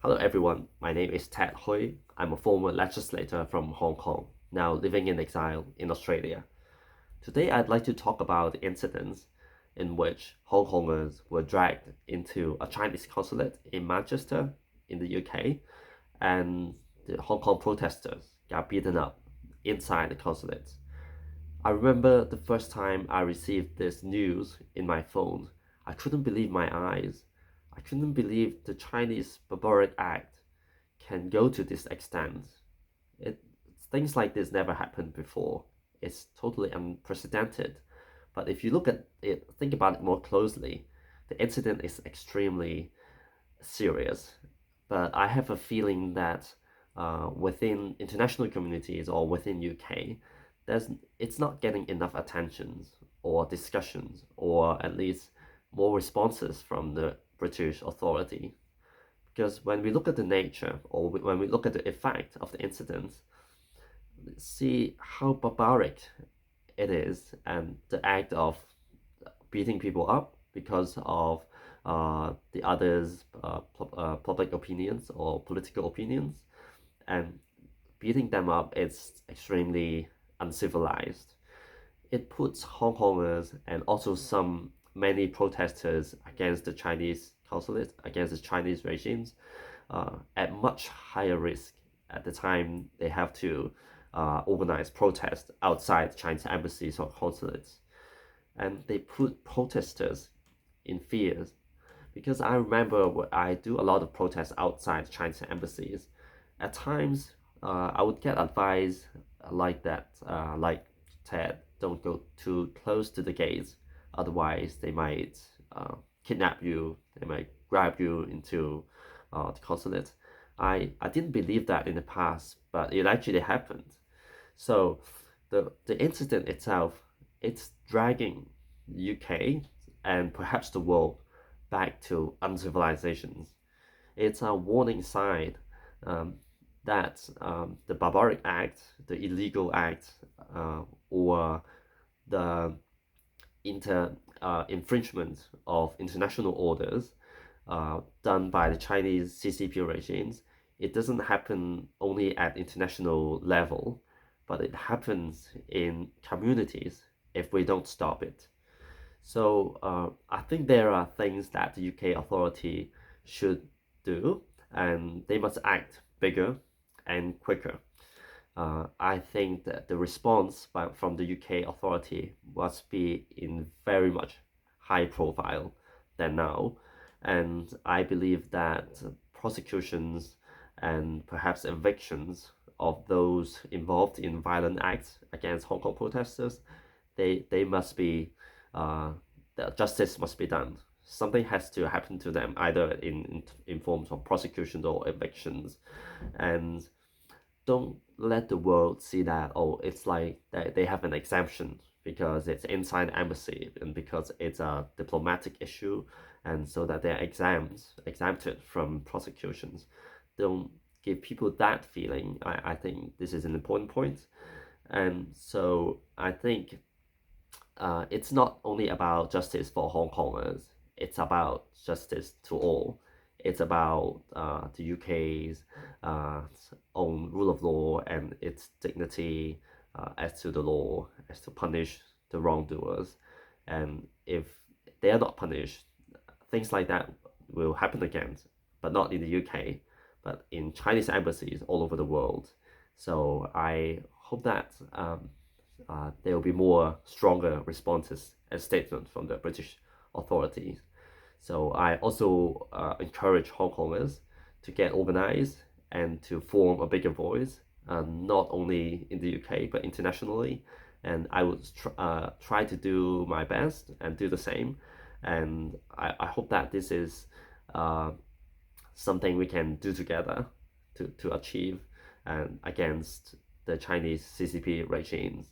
Hello everyone, my name is Ted Hui. I'm a former legislator from Hong Kong, now living in exile in Australia. Today I'd like to talk about incidents in which Hong Kongers were dragged into a Chinese consulate in Manchester in the UK, and the Hong Kong protesters got beaten up inside the consulate. I remember the first time I received this news in my phone, I couldn't believe my eyes. I couldn't believe the Chinese barbaric act can go to this extent. Things like this never happened before. It's totally unprecedented. But if you look at it, think about it more closely, the incident is extremely serious. But I have a feeling that within international communities or within UK, it's not getting enough attention or discussions, or at least more responses from the British authority. Because when we look at the nature, or when we look at the effect of the incidents, see how barbaric it is, and the act of beating people up because of the others' public opinions or political opinions, and beating them up is extremely uncivilized. It puts Hong Kongers and also many protesters against the Chinese consulate, against the Chinese regimes, at much higher risk at the time they have to organize protests outside Chinese embassies or consulates. And they put protesters in fears. Because I remember I do a lot of protests outside Chinese embassies. At times, I would get advice like that, like Ted, don't go too close to the gates. Otherwise, they might kidnap you, they might grab you into the consulate. I didn't believe that in the past, but it actually happened. So the incident itself, it's dragging the UK and perhaps the world back to uncivilizations. It's a warning sign that the barbaric act, the illegal act, or the infringement of international orders done by the Chinese CCP regimes, it doesn't happen only at international level, but it happens in communities if we don't stop it. So I think there are things that the UK authority should do, and they must act bigger and quicker. I think that the response from the UK authority must be in very much high profile than now. And I believe that prosecutions and perhaps evictions of those involved in violent acts against Hong Kong protesters, they must be, the justice must be done. Something has to happen to them, either in forms of prosecutions or evictions. And don't let the world see that, oh, it's like they have an exemption because it's inside the embassy and because it's a diplomatic issue, and so that they're exempted from prosecutions. Don't give people that feeling. I think this is an important point. And so I think it's not only about justice for Hong Kongers, it's about justice to all. It's about the UK's own rule of law and its dignity as to the law, as to punish the wrongdoers. And if they are not punished, things like that will happen again, but not in the UK, but in Chinese embassies all over the world. So I hope that there will be more stronger responses and statements from the British authorities. So I also encourage Hong Kongers to get organized and to form a bigger voice, not only in the UK, but internationally. And I would try to do my best and do the same. And I hope that this is something we can do together to achieve against the Chinese CCP regimes.